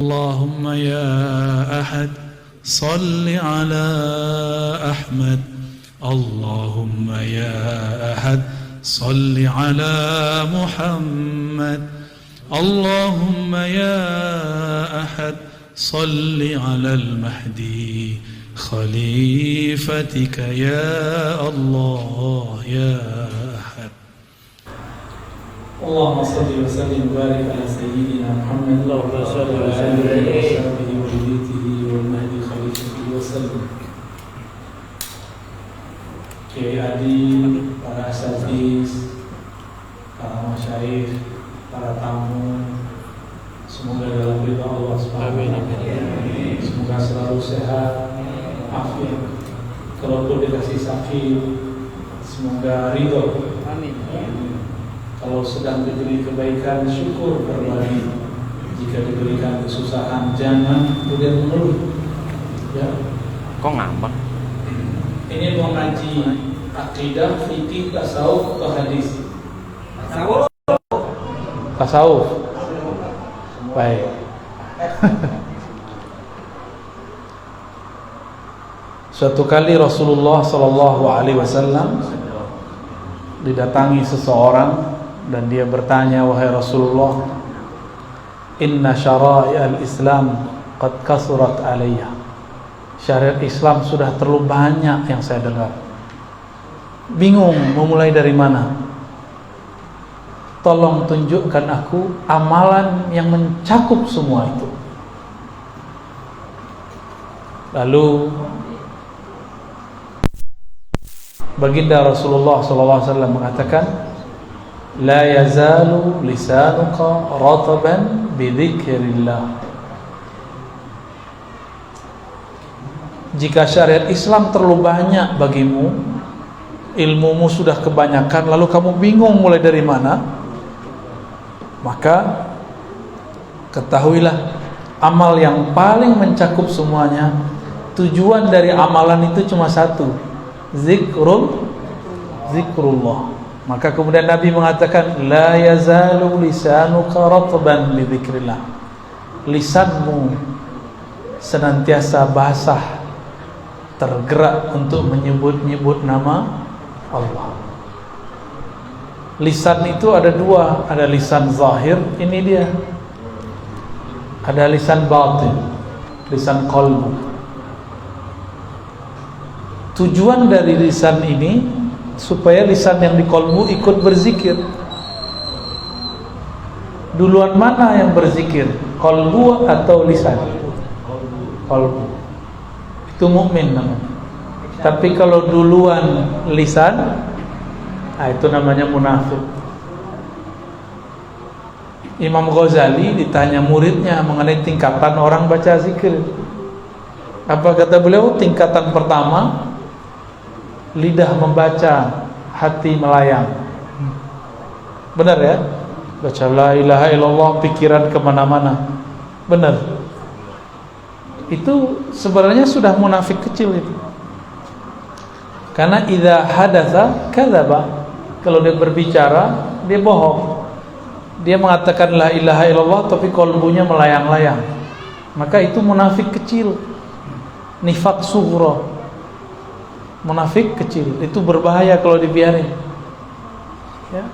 اللهم يا أحد صل على أحمد. اللهم يا أحد صل على محمد. اللهم يا أحد صل على المهدي خليفتك يا الله يا أحد. اللهم صل وسلم وبارك على سيدنا محمد وعلى آله وصحبه وبيته والمهدي خليفته وسلم. Kiai Adi, para asatidz, para masyayikh, para tamu, semoga dalam ridha Allah Subhanahu wa taala. Semoga selalu sehat, afiat. Kalaupun dikasih sakit, semoga ridho. Amin. Kalau sedang diberi kebaikan, syukur berbagi. Jika diberikan kesusahan, jangan kemudian mengeluh. Ya. Kok ngambek? Ini mau ngaji akidah, fikih, tasawuf atau hadis? Tasawuf. Baik. Suatu kali Rasulullah Sallallahu Alaihi Wasallam didatangi seseorang dan dia bertanya, wahai Rasulullah, inna syara'i al-Islam qad kasurat alayya. Syariat Islam sudah terlalu banyak yang saya dengar. Bingung memulai dari mana. Tolong tunjukkan aku amalan yang mencakup semua itu. Lalu baginda Rasulullah SAW mengatakan, la yazalu lisanuka rataban bidzikrillah. Jika syariat Islam terlalu banyak bagimu, ilmumu sudah kebanyakan, lalu kamu bingung mulai dari mana, maka ketahuilah amal yang paling mencakup semuanya, tujuan dari amalan itu cuma satu, zikrullah. Maka kemudian Nabi mengatakan, la yazalu lisanuka ratban bi dzikrillah. Lisanmu senantiasa basah, tergerak untuk menyebut-nyebut nama Allah. Lisan itu ada dua, ada lisan zahir, ini dia. Ada lisan batin, lisan qalbu. Tujuan dari lisan ini supaya lisan yang di qalbu ikut berzikir. Duluan mana yang berzikir? Qalbu atau lisan? Qalbu. Itu mukmin namanya. Tapi kalau duluan lisan, itu namanya munafik. Imam Ghazali ditanya muridnya mengenai tingkatan orang baca zikir. Apa kata beliau? Tingkatan pertama, lidah membaca, hati melayang. Benar ya? Baca la ilaha illallah, pikiran kemana-mana. Benar. Itu sebenarnya sudah munafik kecil itu. Karena idza hadatsa kadzaba. Kalau dia berbicara, dia bohong. Dia mengatakan la ilaha illallah tapi qalbunya melayang-layang. Maka itu munafik kecil. Nifaq sughra. Munafik kecil. Itu berbahaya kalau dibiarin. Ya.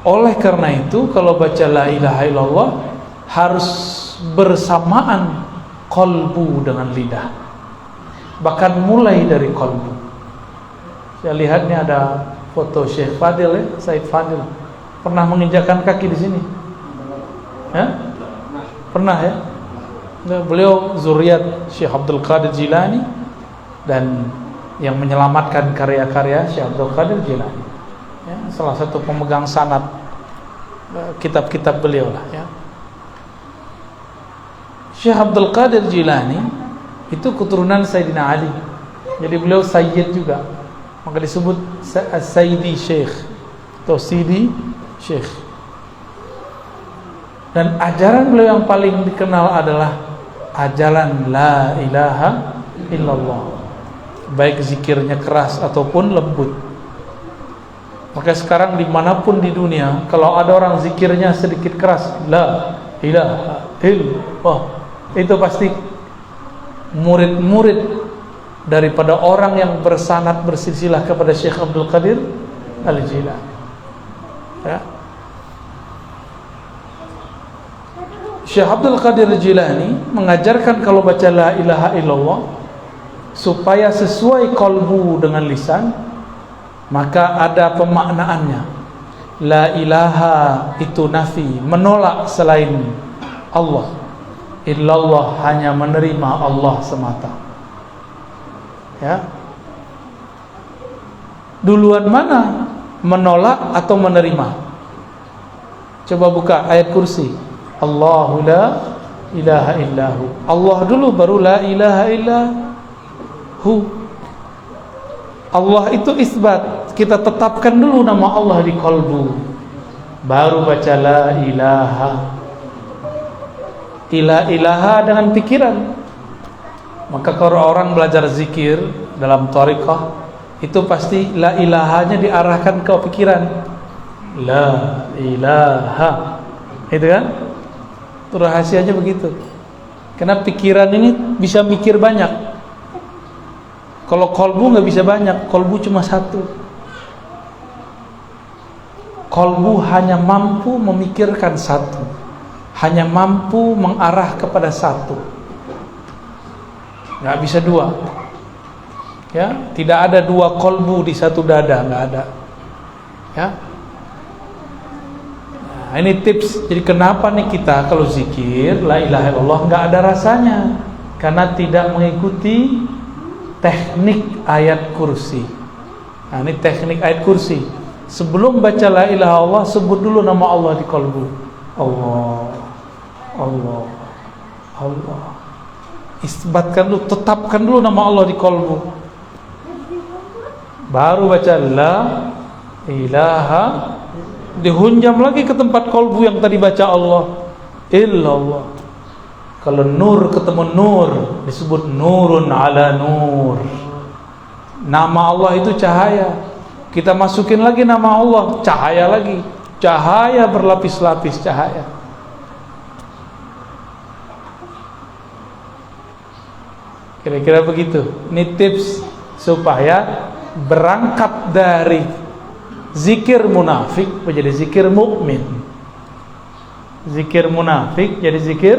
Oleh karena itu kalau baca la ilaha illallah harus bersamaan qalbu dengan lidah. Bahkan mulai dari qalbu. Saya lihat ini ada foto Syekh Fadil ya, Said Fadil. Pernah menginjakkan kaki di sini? Ya? Pernah ya? Nah, beliau zuriat Syekh Abdul Qadir Jilani dan yang menyelamatkan karya-karya Syekh Abdul Qadir Jilani. Ya, salah satu pemegang sanad kitab-kitab beliau lah ya. Syekh Abdul Qadir Jilani itu keturunan Sayyidina Ali. Jadi beliau Sayyid juga. Maka disebut Sayyidi Syekh atau Sidi Syekh. Dan ajaran beliau yang paling dikenal adalah ajaran la ilaha illallah. Baik zikirnya keras ataupun lembut. Maka sekarang dimanapun di dunia, kalau ada orang zikirnya sedikit keras, la ilaha itu pasti murid-murid daripada orang yang bersanad bersilsilah kepada Syekh Abdul Qadir Al-Jilani. Ya. Syekh Abdul Qadir Al-Jilani mengajarkan kalau baca la ilaha illallah supaya sesuai qalbu dengan lisan, maka ada pemaknaannya. La ilaha itu nafi, menolak selain Allah. Illallah hanya menerima Allah semata. Ya. Duluan mana? Menolak atau menerima? Coba buka ayat kursi. Allahu la ilaha illahu. Allah dulu baru la ilaha illahu. Allah itu isbat. Kita tetapkan dulu nama Allah di qalbu, baru baca la ilaha. Ilaha dengan pikiran. Maka kalau orang belajar zikir dalam thariqah, itu pasti la ilahanya diarahkan ke pikiran. La ilaha. Itu kan? Itu rahasianya begitu. Karena pikiran ini bisa mikir banyak. Kalau kolbu nggak bisa banyak, kolbu cuma satu. Kolbu hanya mampu memikirkan satu, hanya mampu mengarah kepada satu. Nggak bisa dua. Ya, tidak ada dua kolbu di satu dada, nggak ada. Ya. Nah, ini tips. Jadi kenapa nih kita kalau zikir la ilaha illallah nggak ada rasanya? Karena tidak mengikuti teknik ayat kursi. Nah, ini teknik ayat kursi. Sebelum baca la ilaha illallah, sebut dulu nama Allah di qalbu. Allah, Allah, Allah. Isbatkan dulu, tetapkan dulu nama Allah di qalbu. Baru baca la ilaha, dihunjam lagi ke tempat qalbu yang tadi baca Allah. Illallah. Kalau nur ketemu nur, disebut nurun ala nur. Nama Allah itu cahaya. Kita masukin lagi nama Allah, cahaya lagi. Cahaya berlapis-lapis cahaya. Kira-kira begitu. Ini tips supaya berangkat dari zikir munafik menjadi zikir mukmin. Zikir munafik jadi zikir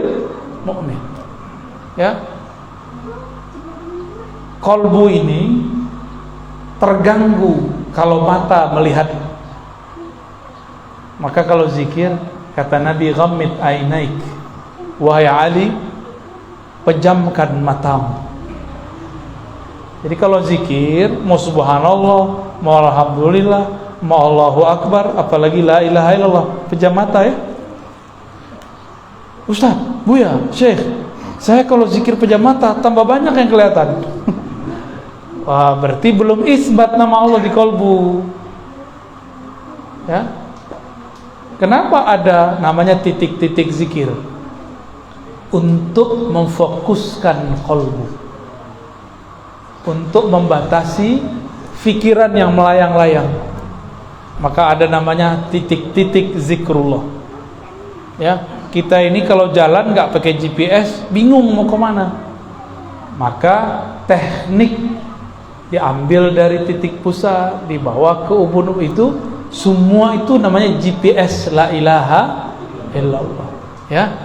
mukmin. Ya. Qalbu ini terganggu kalau mata melihat. Maka kalau zikir, kata Nabi, ghammid ainaik, wahai Ali, pejamkan matamu. Jadi kalau zikir, mau subhanallah, mau alhamdulillah, mau Allahu akbar, apalagi la ilaha illallah, pejam mata ya. Ustaz, Buya, Syekh, saya kalau zikir pejam mata tambah banyak yang kelihatan. Wah, berarti belum isbat nama Allah di qalbu. Ya. Kenapa ada namanya titik-titik zikir? Untuk memfokuskan qalbu, untuk membatasi fikiran yang melayang-layang. Maka ada namanya titik-titik zikrullah. Ya, kita ini kalau jalan nggak pakai GPS, bingung mau kemana. Maka teknik diambil dari titik pusat, dibawa ke ubun itu, semua itu namanya GPS la ilaha illallah. Ya,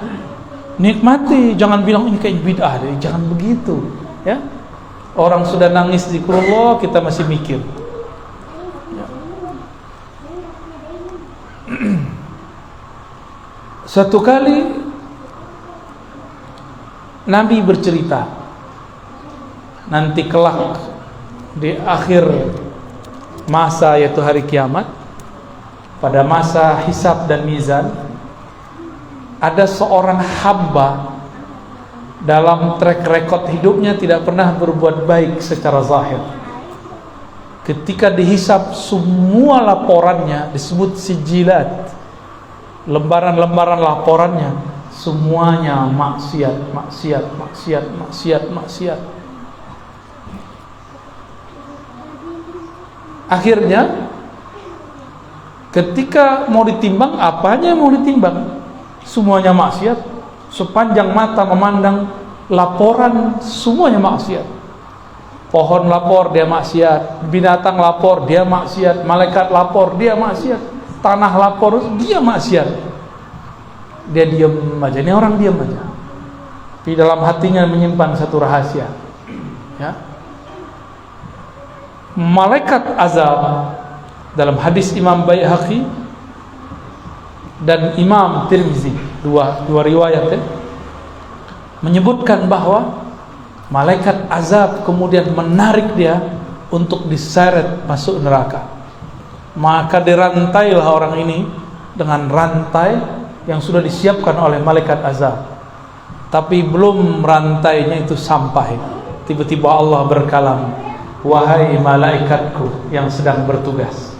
nikmati, jangan bilang ini kayak bid'ah, jangan begitu. Ya, orang sudah nangis zikrullah, kita masih mikir. Ya. Suatu kali Nabi bercerita, nanti kelak di akhir masa, yaitu hari kiamat, pada masa hisab dan mizan, ada seorang hamba dalam track record hidupnya tidak pernah berbuat baik secara zahir. Ketika dihisab, semua laporannya disebut sijilat, lembaran-lembaran laporannya semuanya maksiat, maksiat, maksiat, maksiat, maksiat. Akhirnya ketika mau ditimbang, apanya yang mau ditimbang? Semuanya maksiat, sepanjang mata memandang, laporan semuanya maksiat. Pohon lapor, dia maksiat. Binatang lapor, dia maksiat. Malaikat lapor, dia maksiat. Tanah lapor, dia maksiat. Dia diam aja. Ini orang diam aja. Di dalam hatinya menyimpan satu rahasia. Ya. Malaikat azab dalam hadis Imam Baihaqi dan Imam Tirmizi, dua riwayat ya, menyebutkan bahwa malaikat azab kemudian menarik dia untuk diseret masuk neraka. Maka dirantailah orang ini dengan rantai yang sudah disiapkan oleh malaikat azab. Tapi belum rantainya itu sampai, tiba-tiba Allah berkalam, wahai malaikatku yang sedang bertugas,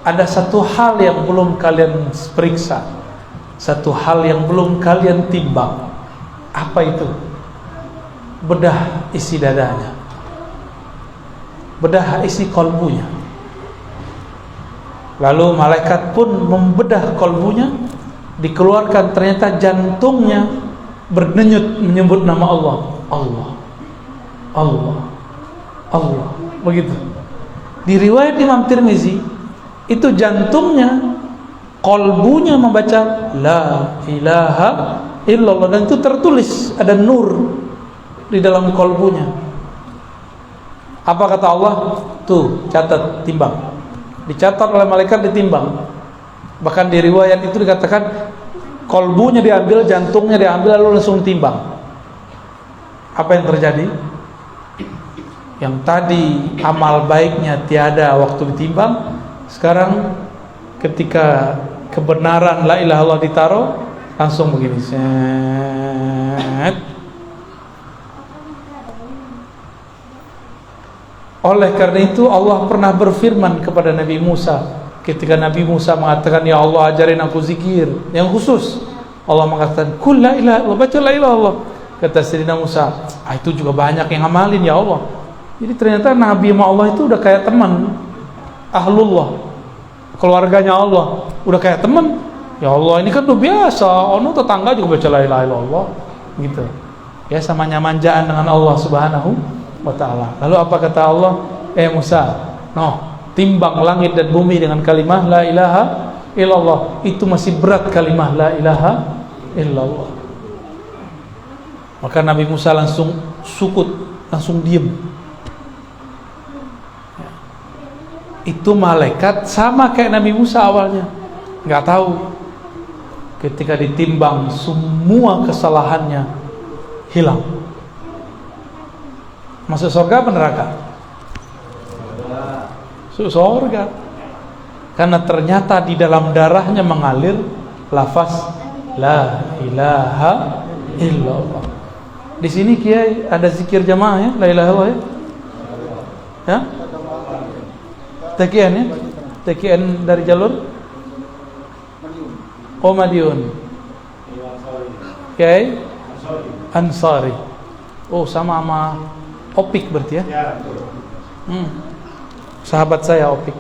ada satu hal yang belum kalian periksa, satu hal yang belum kalian timbang. Apa itu? Bedah isi dadanya, bedah isi kolbunya. Lalu malaikat pun membedah kolbunya, dikeluarkan ternyata jantungnya berdenyut menyebut nama Allah, Allah, Allah, Allah, begitu. Di riwayat Imam Tirmizi itu jantungnya, kolbunya membaca la ilaha illallah, dan itu tertulis, ada nur di dalam kolbunya. Apa kata Allah? Tuh, catat, timbang. Dicatat oleh malaikat, ditimbang. Bahkan di riwayat itu dikatakan kolbunya diambil, jantungnya diambil, lalu langsung timbang. Apa yang terjadi? Yang tadi amal baiknya tiada waktu ditimbang, sekarang ketika kebenaran la ilaha illallah ditaruh, langsung begini, set. Oleh karena itu Allah pernah berfirman kepada Nabi Musa ketika Nabi Musa mengatakan, ya Allah ajarin aku zikir yang khusus. Allah mengatakan, kul la ilaha illallah, baca la ilaha illallah. Kata Sayyidina Musa, itu juga banyak yang ngamalin ya Allah. Jadi ternyata Nabi sama Allah itu udah kayak teman, ahlullah, keluarganya Allah, udah kayak teman. Ya Allah, ini kan udah biasa, ono tetangga juga baca la ilaha illallah gitu. Ya, sama nyamanjaan dengan Allah Subhanahu wa ta'ala. Lalu apa kata Allah? Musa, timbang langit dan bumi dengan kalimah la ilaha illallah. Itu masih berat kalimah la ilaha illallah. Maka Nabi Musa langsung sukut, langsung diam. Itu malaikat sama kayak Nabi Musa awalnya, nggak tahu. Ketika ditimbang, semua kesalahannya hilang. Masuk surga apa neraka? Masuk surga. Karena ternyata di dalam darahnya mengalir lafaz la ilaha illallah. Di sini Kiai ada zikir jamaah ya, la ilaha illallah ya. Ya? Takian ya? Takian dari jalur Madiun. Kiai Ansari. Oh, sama Opik berarti ya? Sahabat saya Opik.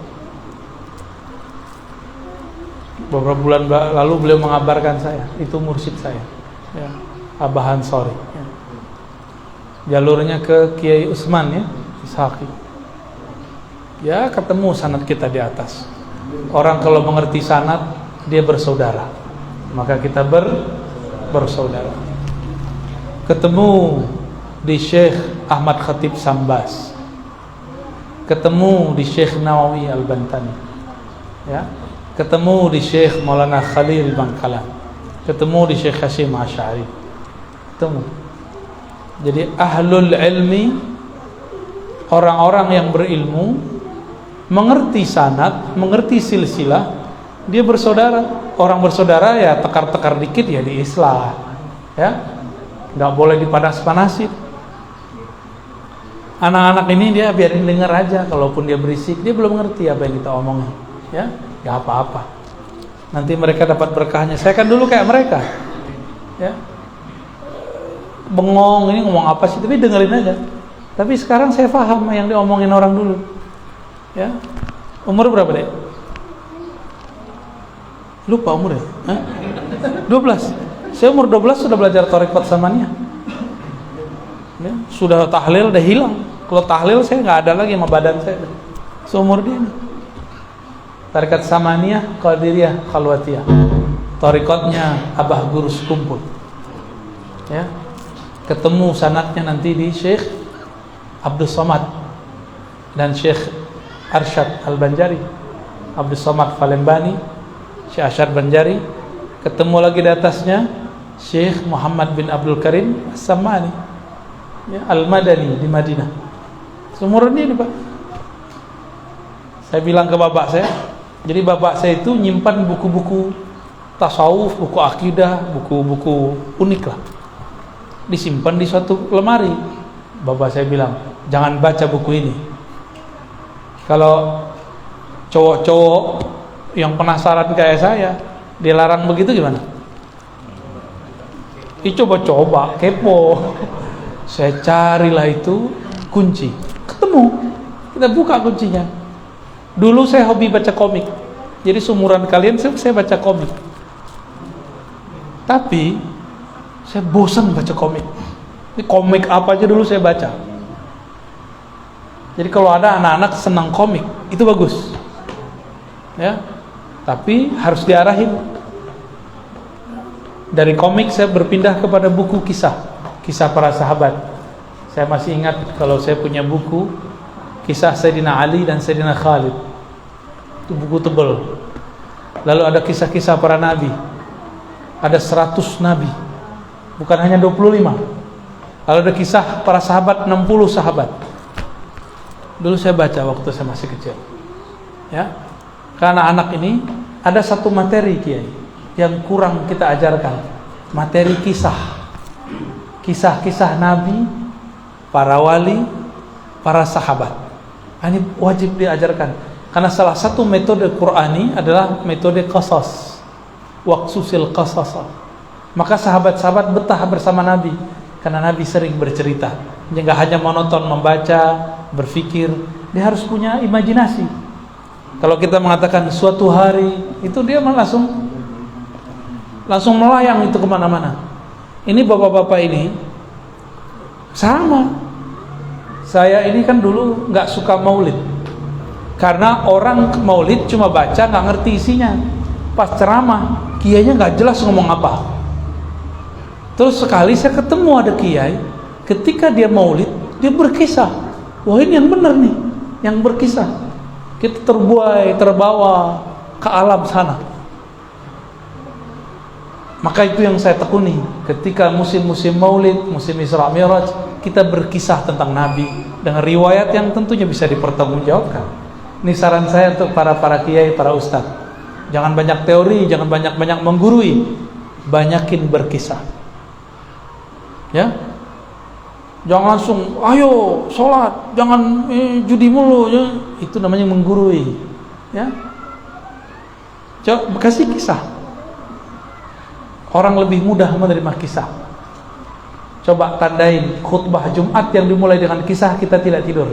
Beberapa bulan lalu beliau mengabarkan saya, itu mursyid saya ya, Abah Ansari ya. Jalurnya ke Kiai Usman ya, Ishaqi. Ya, ketemu sanad kita di atas. Orang kalau mengerti sanad, dia bersaudara, maka kita bersaudara. Ketemu di Syekh Ahmad Khatib Sambas, ketemu di Syekh Nawawi Al-Bantani ya, ketemu di Syekh Maulana Khalil Bangkalan, ketemu di Syekh Hashim Asy'ari, ketemu. Jadi ahlul ilmi, orang-orang yang berilmu, mengerti sanad, mengerti silsilah, dia bersaudara. Orang bersaudara ya tekar-tekar dikit ya diislah ya, nggak boleh dipanas-panasin. Anak-anak ini dia biarin dengar aja, kalaupun dia berisik, dia belum ngerti apa yang kita omongin ya, nggak apa-apa, nanti mereka dapat berkahnya. Saya kan dulu kayak mereka ya, bengong, ini ngomong apa sih, tapi dengerin aja. Tapi sekarang saya paham yang diomongin orang dulu ya. Umur berapa deh? Lupa umur ya? 12. Saya umur 12 sudah belajar tarekat samaniyah. Ya, sudah tahlil udah hilang. Kalau tahlil saya nggak ada lagi sama badan saya. Seumur dia nih. Tarekat samaniyah, qadiriyah, khalwatiyah. Tarekatnya Abah Guru Sekumpul. Ya. Ketemu sanadnya nanti di Syekh Abdul Somad dan Syekh Arsyad Al-Banjari. Abdul Somad Falembani, Syekh Arsyad Banjari. Ketemu lagi di atasnya Syekh Muhammad bin Abdul Karim As-Samani, ya, Al-Madani di Madinah. Seumuran ini Pak. Saya bilang ke bapak saya, jadi bapak saya itu nyimpan buku-buku tasawuf, buku akidah, buku-buku unik lah, disimpan di suatu lemari. Bapak saya bilang, jangan baca buku ini. Kalau cowok-cowok yang penasaran kayak saya dilarang begitu gimana? Coba-coba, kepo. Saya carilah itu kunci, ketemu. Kita buka kuncinya. Dulu saya hobi baca komik, jadi seumuran kalian saya baca komik. Tapi saya bosan baca komik. Ini komik apa aja dulu saya baca. Jadi kalau ada anak-anak senang komik, itu bagus. Ya. Tapi harus diarahin. Dari komik saya berpindah kepada buku kisah para sahabat. Saya masih ingat kalau saya punya buku kisah Sayyidina Ali dan Sayyidina Khalid. Itu buku tebal. Lalu ada kisah-kisah para nabi. Ada 100 nabi. Bukan hanya 25. Lalu ada kisah para sahabat, 60 sahabat. Dulu saya baca waktu saya masih kecil. Ya. Karena anak ini ada satu materi Kiai yang kurang kita ajarkan. Materi kisah. Kisah-kisah nabi, para wali, para sahabat. Ini wajib diajarkan. Karena salah satu metode Qur'ani adalah metode qasas. Waqsusil qasasa. Maka sahabat-sahabat betah bersama Nabi karena Nabi sering bercerita. Dia nggak hanya monoton membaca, berfikir, dia harus punya imajinasi. Kalau kita mengatakan suatu hari, itu dia langsung melayang itu kemana-mana. Ini bapak-bapak ini sama. Saya ini kan dulu nggak suka maulid, karena orang maulid cuma baca nggak ngerti isinya. Pas ceramah, kiainya nggak jelas ngomong apa. Terus sekali saya ketemu ada kiai, ketika dia maulid, dia berkisah. Wah, ini yang benar nih, yang berkisah. Kita terbawa ke alam sana. Maka itu yang saya tekuni. Ketika musim-musim maulid, musim Isra Mi'raj, kita berkisah tentang Nabi dengan riwayat yang tentunya bisa dipertanggungjawabkan. Ini saran saya untuk para kiai, para ustaz. Jangan banyak teori, jangan banyak menggurui, banyakin berkisah. Ya, jangan langsung, ayo sholat, jangan judi mulu, ya. Itu namanya menggurui. Ya, coba kasih kisah. Orang lebih mudah menerima kisah. Coba tandain khutbah Jumat yang dimulai dengan kisah, kita tidak tidur.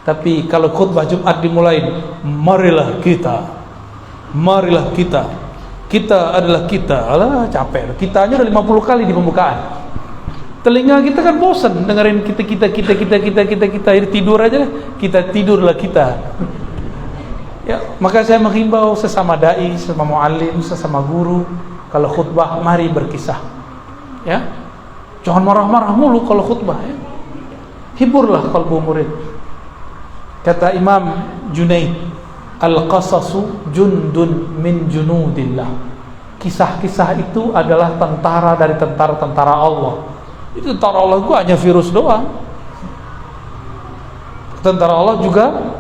Tapi kalau khutbah Jumat dimulai, marilah kita adalah kita. Alah, capek. Kita aja udah 50 kali di pembukaan. Telinga kita kan bosan dengerin kita. Akhirnya tidur aja lah. Tidurlah kita. Ya, maka saya menghimbau sesama dai, sesama muallim, sesama guru, kalau khutbah mari berkisah. Ya. Jangan marah-marah mulu kalau khutbah, ya. Hiburlah kalbu murid. Kata Imam Junaid, al-qasasu jundun min junudillah. Kisah-kisah itu adalah tentara dari tentara-tentara Allah. Itu tentara Allah itu hanya virus doang. Tentara Allah juga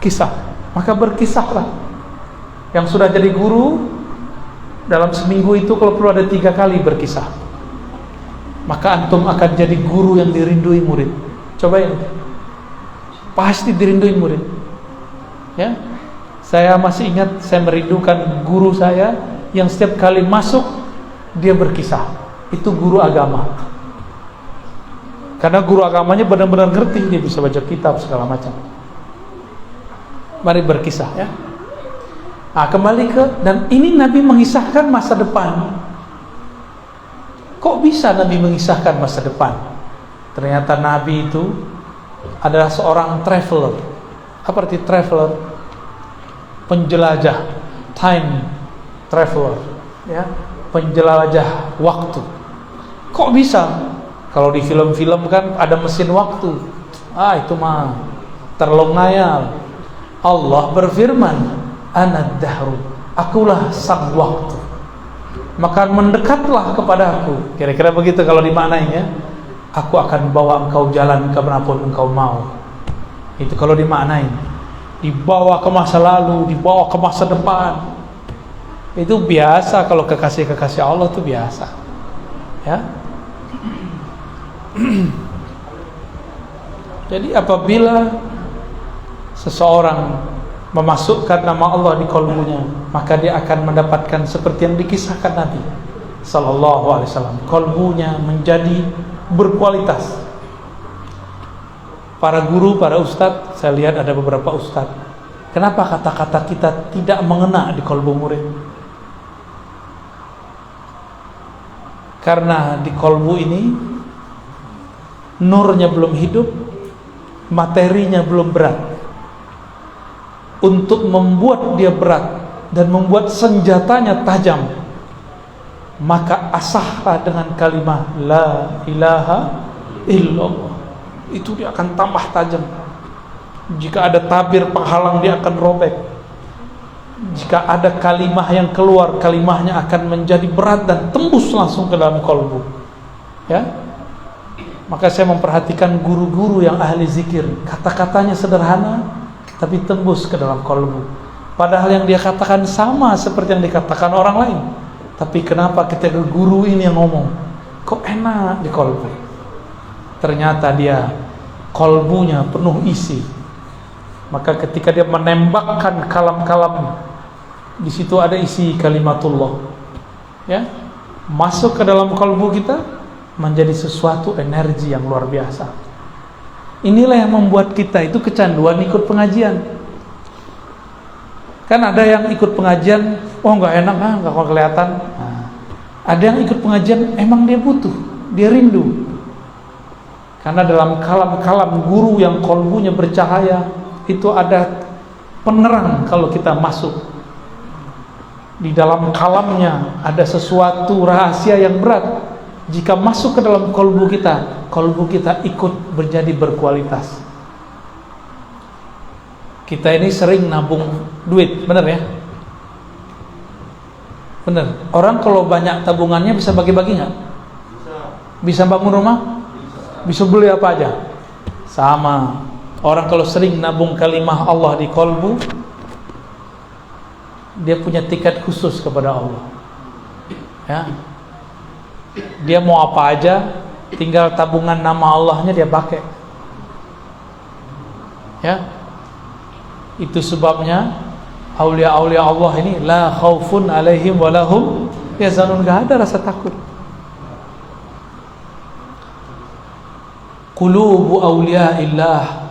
kisah. Maka berkisahlah. Yang sudah jadi guru, dalam seminggu itu kalau perlu ada 3 kali berkisah. Maka antum akan jadi guru yang dirindui murid. Cobain. Pasti dirindui murid. Ya. Saya masih ingat, saya merindukan guru saya yang setiap kali masuk dia berkisah. Itu guru agama. Karena guru agamanya benar-benar ngerti, dia bisa baca kitab segala macam. Mari berkisah, ya. Nah, kembali dan ini Nabi mengisahkan masa depan. Kok bisa Nabi mengisahkan masa depan? Ternyata Nabi itu adalah seorang traveler. Apa arti traveler? Penjelajah, time traveler, ya, penjelajah waktu. Kok bisa? Kalau di film-film kan ada mesin waktu. Itu mah terlalu ngayal. Allah berfirman, "Ana dahru," akulah sang waktu. Maka mendekatlah kepada aku. Kira-kira begitu kalau dimaknainya. Aku akan bawa engkau jalan kemanapun engkau mau. Itu kalau dimaknai. Dibawa ke masa lalu, dibawa ke masa depan. Itu biasa kalau kekasih-kekasih Allah itu biasa. Ya. Jadi apabila seseorang memasukkan nama Allah di kalbunya, maka dia akan mendapatkan seperti yang dikisahkan Nabi sallallahu alaihi wasallam. Kalbunya menjadi berkualitas. Para guru, para ustadz, saya lihat ada beberapa ustadz. Kenapa kata-kata kita tidak mengena di kalbu murid? Karena di kalbu ini nurnya belum hidup, materinya belum berat. Untuk membuat dia berat dan membuat senjatanya tajam, maka asahlah dengan kalimat la ilaha illallah. Itu dia akan tambah tajam. Jika ada tabir penghalang, dia akan robek. Jika ada kalimah yang keluar, kalimahnya akan menjadi berat dan tembus langsung ke dalam kalbu. Ya. Maka saya memperhatikan guru-guru yang ahli zikir, kata-katanya sederhana tapi tembus ke dalam kalbu. Padahal yang dia katakan sama seperti yang dikatakan orang lain. Tapi kenapa ketika guru ini yang ngomong, kok enak di kalbu? Ternyata dia kalbunya penuh isi. Maka ketika dia menembakkan kalam-kalam, di situ ada isi kalimatullah. Ya, masuk ke dalam kalbu kita, menjadi sesuatu energi yang luar biasa. Inilah yang membuat kita itu kecanduan ikut pengajian. Kan ada yang ikut pengajian, nggak enak, nggak kelihatan. Ada yang ikut pengajian, emang dia butuh, dia rindu. Karena dalam kalam-kalam guru yang kalbunya bercahaya, itu ada penerang kalau kita masuk. Di dalam kalamnya ada sesuatu rahasia yang berat. Jika masuk ke dalam kalbu kita ikut menjadi berkualitas. Kita ini sering nabung duit, benar ya? Benar. Orang kalau banyak tabungannya bisa bagi-bagi nggak? Bisa bangun rumah? Bisa beli apa aja? Sama. Orang kalau sering nabung kalimah Allah di kalbu, dia punya tiket khusus kepada Allah. Ya. Dia mau apa aja, tinggal tabungan nama Allahnya dia pakai. Ya. Itu sebabnya aulia-aulia Allah ini la khaufun alaihim walahum yahzanun, enggak ada rasa takut. Qulubu auliaillah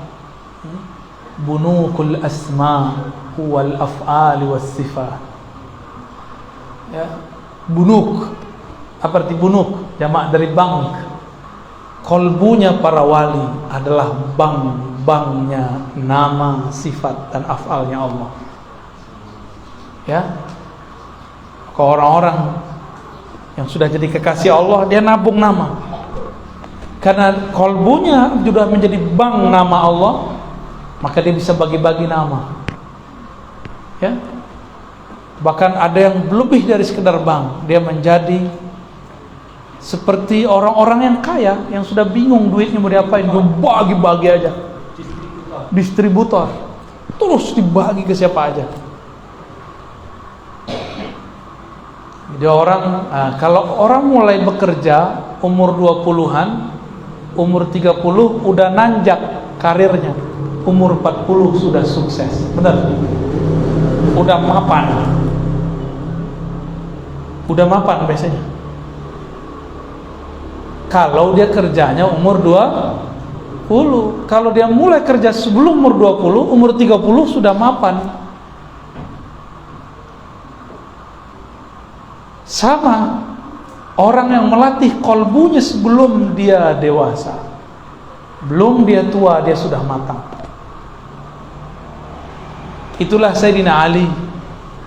bunukul asma wal af'al was sifat. Ya. Bunuk, apa arti bunuk? Jamak dari bank. Kalbunya para wali adalah banknya nama, sifat dan af'alnya Allah. Ya. Kalau orang-orang yang sudah jadi kekasih Allah, dia nabung nama. Karena kalbunya sudah menjadi bank nama Allah, maka dia bisa bagi-bagi nama. Ya. Bahkan ada yang lebih dari sekedar bank, dia menjadi seperti orang-orang yang kaya, yang sudah bingung duitnya mau diapain, dia bagi-bagi aja. Distributor, terus dibagi ke siapa aja. Jadi kalau orang mulai bekerja umur 20-an, umur 30 udah nanjak karirnya, umur 40 sudah sukses. Benar? Udah mapan biasanya. Kalau dia kerjanya umur 20, kalau dia mulai kerja sebelum umur 20, umur 30 sudah mapan. Sama, Orang yang melatih kolbunya sebelum dia dewasa, belum dia tua, dia sudah matang. Itulah Sayyidina Ali.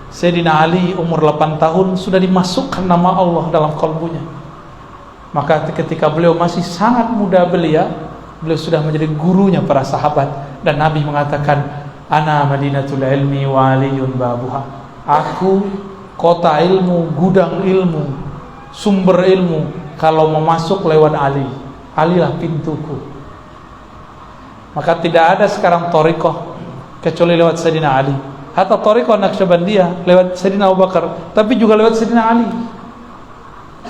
Sayyidina Ali umur 8 tahun sudah dimasukkan nama Allah dalam kolbunya. Maka ketika beliau masih sangat muda belia, beliau sudah menjadi gurunya para sahabat. Dan Nabi mengatakan, Ana Madinatul Ilmi wa Aliyun babuha. Aku kota ilmu, gudang ilmu, sumber ilmu. Kalau mau masuk lewat Ali, Alilah pintuku. Maka tidak ada sekarang thariqah kecuali lewat Sayyidina Ali. Hatta thariqah Naqsyabandiyah lewat Sayyidina Abu Bakar, tapi juga lewat Sayyidina Ali.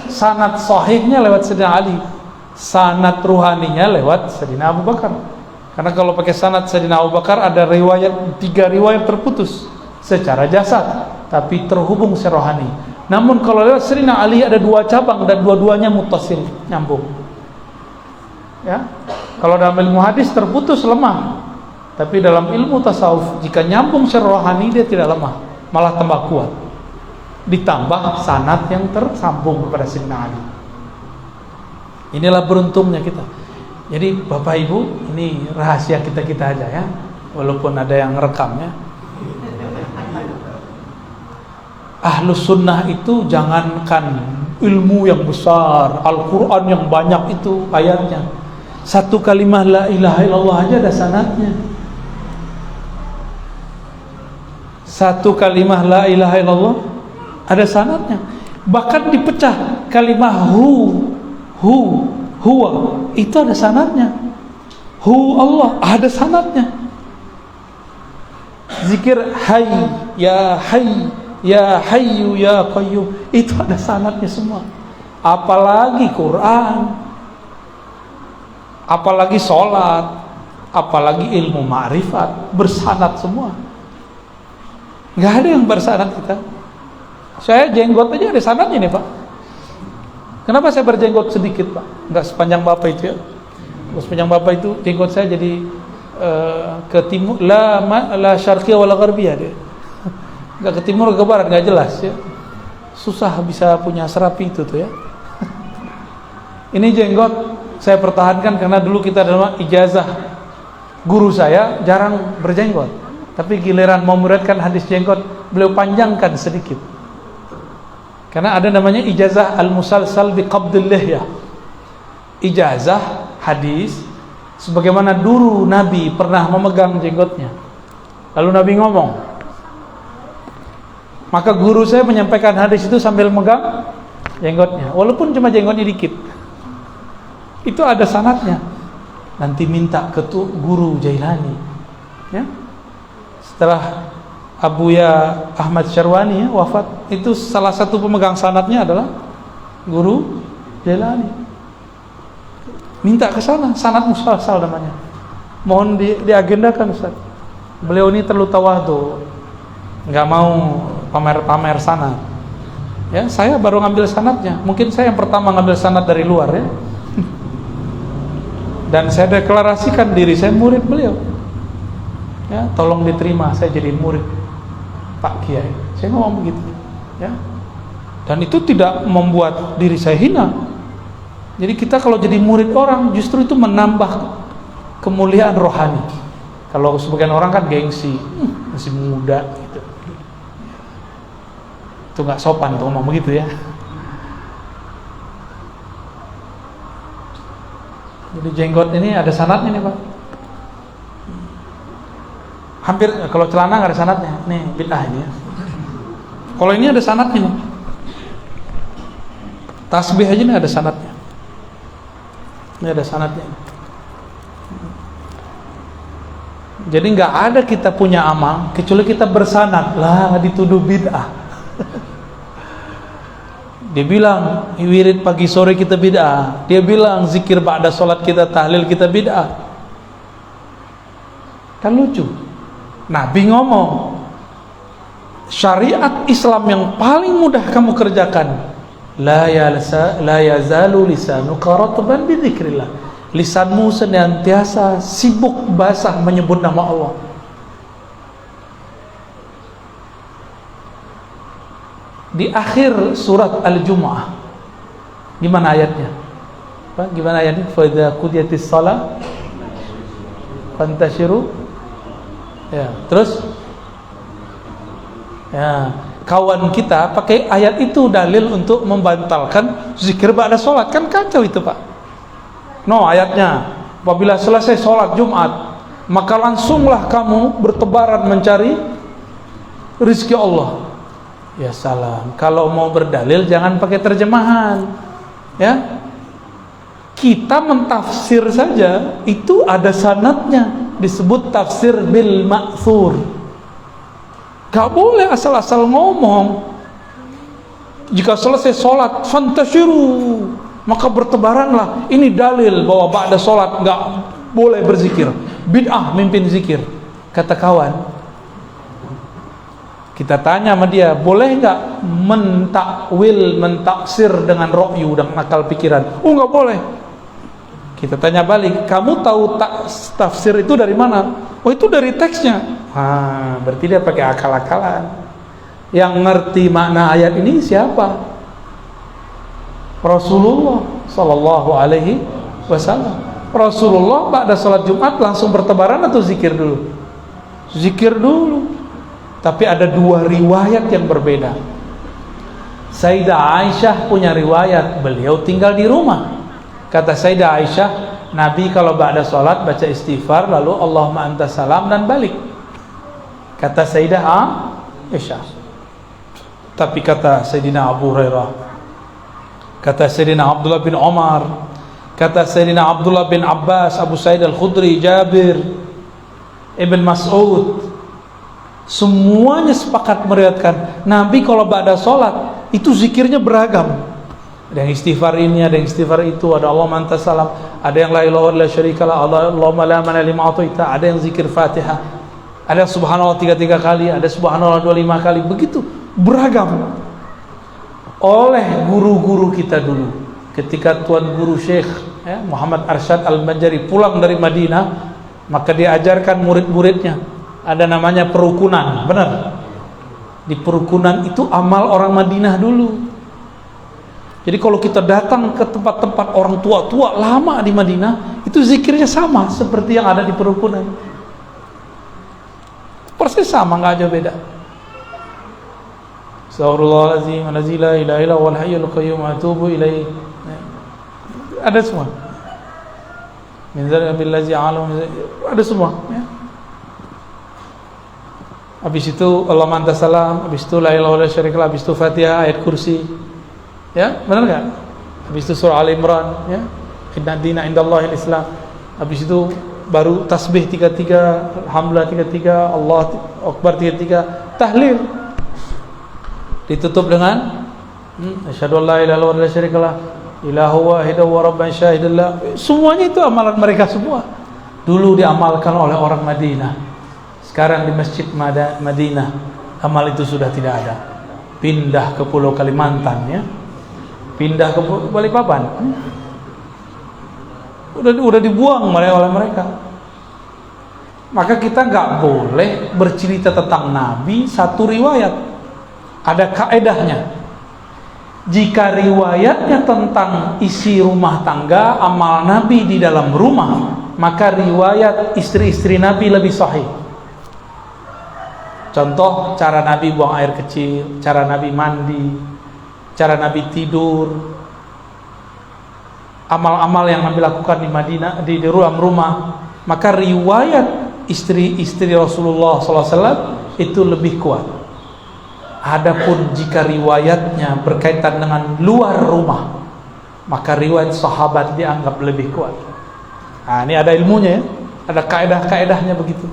Sanad sahihnya lewat Sayyidina Ali, sanad ruhaninya lewat Sayyidina Abu Bakar. Karena kalau pakai sanad Sayyidina Abu Bakar ada riwayat, 3 riwayat terputus secara jasad, tapi terhubung secara rohani. Namun kalau lewat Sayyidina Ali ada 2 cabang dan dua-duanya muttasil, nyambung. Ya, kalau dalam ilmu hadis terputus lemah, tapi dalam ilmu tasawuf jika nyambung secara rohani dia tidak lemah, malah tambah kuat. Ditambah sanad yang tersambung kepada Sayyidina Ali. Inilah beruntungnya kita. Jadi Bapak Ibu, ini rahasia kita aja ya, walaupun ada yang ngerekamnya. Ahlus sunnah itu jangankan ilmu yang besar, Al-Quran yang banyak itu ayatnya, 1 kalimah la ilaha illallah aja ada sanadnya. 1 kalimah la ilaha illallah ada sanadnya. Bahkan dipecah kalimah huwa itu ada sanadnya. Allah ada sanadnya. Zikir hayy ya hayyu ya qayyum itu ada sanadnya semua. Apalagi Quran, apalagi sholat, apalagi ilmu ma'rifat, bersanad semua. Nggak ada yang bersanad kita. Saya jenggot aja ada sanadnya nih Pak. Kenapa saya berjenggot sedikit Pak? Nggak sepanjang Bapak itu ya. Kalau sepanjang Bapak itu jenggot saya jadi ke timur, la syarqiyah wala gharbiyah dia. Nggak ke timur ke barat, nggak jelas ya. Susah bisa punya serapi itu tuh ya. Ini jenggot saya pertahankan karena dulu kita dalam ijazah guru saya jarang berjenggot. Tapi giliran mau memuridkan hadis jenggot, beliau panjangkan sedikit. Karena ada namanya ijazah al-musalsal biqabdil lihyah. Ijazah hadis sebagaimana dulu Nabi pernah memegang jenggotnya. Lalu Nabi ngomong. Maka guru saya menyampaikan hadis itu sambil megang jenggotnya, walaupun cuma jenggotnya dikit. Itu ada sanadnya. Nanti minta ke guru Jailani. Ya. Setelah Abuya Ahmad Syarwani ya, wafat, itu salah satu pemegang sanadnya adalah guru Jailani. Minta ke sana, sanad musalsal namanya. Mohon diagendakan Ustaz. Beliau ini terlalu tawadhu, nggak mau pamer-pamer sanad. Ya, saya baru ngambil sanadnya. Mungkin saya yang pertama ngambil sanad dari luar ya. Dan saya deklarasikan diri saya murid beliau. Ya, tolong diterima saya jadi murid Pak Kiai. Saya ngomong begitu, ya. Dan itu tidak membuat diri saya hina. Jadi kita kalau jadi murid orang justru itu menambah kemuliaan rohani. Kalau sebagian orang kan gengsi, masih muda gitu. Itu nggak sopan tuh ngomong begitu ya. Jadi jenggot ini ada sanadnya nih Pak. Hampir kalau celana nggak ada sanadnya, nih bid'ah ini ya. Kalau ini ada sanadnya nih. Tasbih aja nih ada sanadnya. Ini ada sanadnya. Jadi nggak ada kita punya amal kecuali kita bersanad lah dituduh bid'ah. Dia bilang wirid pagi sore kita bid'ah. Dia bilang zikir ba'da sholat kita, tahlil kita bid'ah. Kan lucu. Nabi ngomong syariat Islam yang paling mudah kamu kerjakan, la yazalu lisanuka ratban bi dzikrillah. Lisanmu senantiasa sibuk basah menyebut nama Allah. Di akhir surat Al-Jumu'ah Gimana ayatnya? Pak, gimana ayatnya? Fa idza qudiyatis shalah fantashiru. Ya, terus ya, kawan kita pakai ayat itu dalil untuk membantalkan zikir ba'da sholat. Kan kacau itu, Pak. No, ayatnya apabila selesai sholat Jumat maka langsunglah kamu bertebaran mencari rizki Allah. Ya salam, kalau mau berdalil jangan pakai terjemahan, ya. Kita mentafsir saja itu ada sanadnya, disebut tafsir bil ma'thur. Gak boleh asal-asal ngomong. Jika selesai sholat fantashiru, maka bertebaranlah. Ini dalil bahwa ba'da sholat gak boleh berzikir. Bid'ah mimpin zikir. Kata kawan, kita tanya sama dia, boleh nggak mentakwil, mentaksir dengan ra'yu, dengan akal pikiran? Oh, nggak boleh. Kita tanya balik, kamu tahu tafsir itu dari mana? Oh, itu dari teksnya. Berarti dia pakai akal-akalan. Yang ngerti makna ayat ini siapa? Rasulullah Sallallahu Alaihi Wasallam. Rasulullah pada salat Jumat langsung bertebaran atau zikir dulu? Zikir dulu. Tapi ada dua riwayat yang berbeda. Sayyidah Aisyah punya riwayat, beliau tinggal di rumah. Kata Sayyidah Aisyah, Nabi kalau ba'da salat baca istighfar, lalu Allahumma anta salam dan balik. Kata Sayyidah Aisyah. Tapi kata Sayyidina Abu Hurairah, kata Sayyidina Abdullah bin Umar, kata Sayyidina Abdullah bin Abbas, Abu Sa'id Al-Khudri, Jabir, Ibn Mas'ud, semuanya sepakat meriwayatkan Nabi kalau ba'da salat itu zikirnya beragam. Ada yang istighfar ini, ada yang istighfar itu, ada Allahumma anta salam, ada yang la ilaha illa syarikalah, Allahumma la mana lima ataita, ada yang zikir Fatihah, ada yang subhanallah 3 kali, ada subhanallah 25 kali, begitu beragam. Oleh guru-guru kita dulu, ketika Tuan Guru Syekh Muhammad Arsyad Al-Banjari pulang dari Madinah, maka dia ajarkan murid-muridnya, ada namanya perukunan. Benar, di perukunan itu amal orang Madinah dulu. Jadi kalau kita datang ke tempat-tempat orang tua-tua lama di Madinah, itu zikirnya sama seperti yang ada di perukunan, persis sama, nggak jauh beda. Astaghfirullahaladzim, la ilaha illa huwal hayyul qayyum, atubu ilaih. Ada semua. Min dzalika billazi alam, ada semua, ya. Habis itu Allahumma anta salam, habis itu la ilaha illa syarikalah, habis itu Fatihah, ayat kursi. Ya, benar enggak? Habis itu surah Al-Imran, ya. Inna dina indallahil Islam. Habis itu baru tasbih 33, alhamdulillah 33, Allah akbar 33, tahlil. Ditutup dengan asyhadu an la ilaha illallah wa syarikalah, ilahu wahidahu wa rabban syahidallah. Semuanya itu amalan mereka semua. Dulu diamalkan oleh orang Madinah. Sekarang di Masjid Madinah amal itu sudah tidak ada. Pindah ke Pulau Kalimantan, ya. Pindah ke Balikpapan. Udah dibuang oleh mereka. Maka kita nggak boleh bercerita tentang Nabi satu riwayat. Ada kaedahnya. Jika riwayatnya tentang isi rumah tangga, amal Nabi di dalam rumah, maka riwayat istri-istri Nabi lebih sahih. Contoh, cara Nabi buang air kecil, cara Nabi mandi, cara Nabi tidur, amal-amal yang Nabi lakukan di Madinah, di dalam rumah, maka riwayat istri-istri Rasulullah SAW itu lebih kuat. Adapun jika riwayatnya berkaitan dengan luar rumah, maka riwayat sahabat dianggap lebih kuat. Nah, ini ada ilmunya, ya. Ada kaedah-kaedahnya begitu.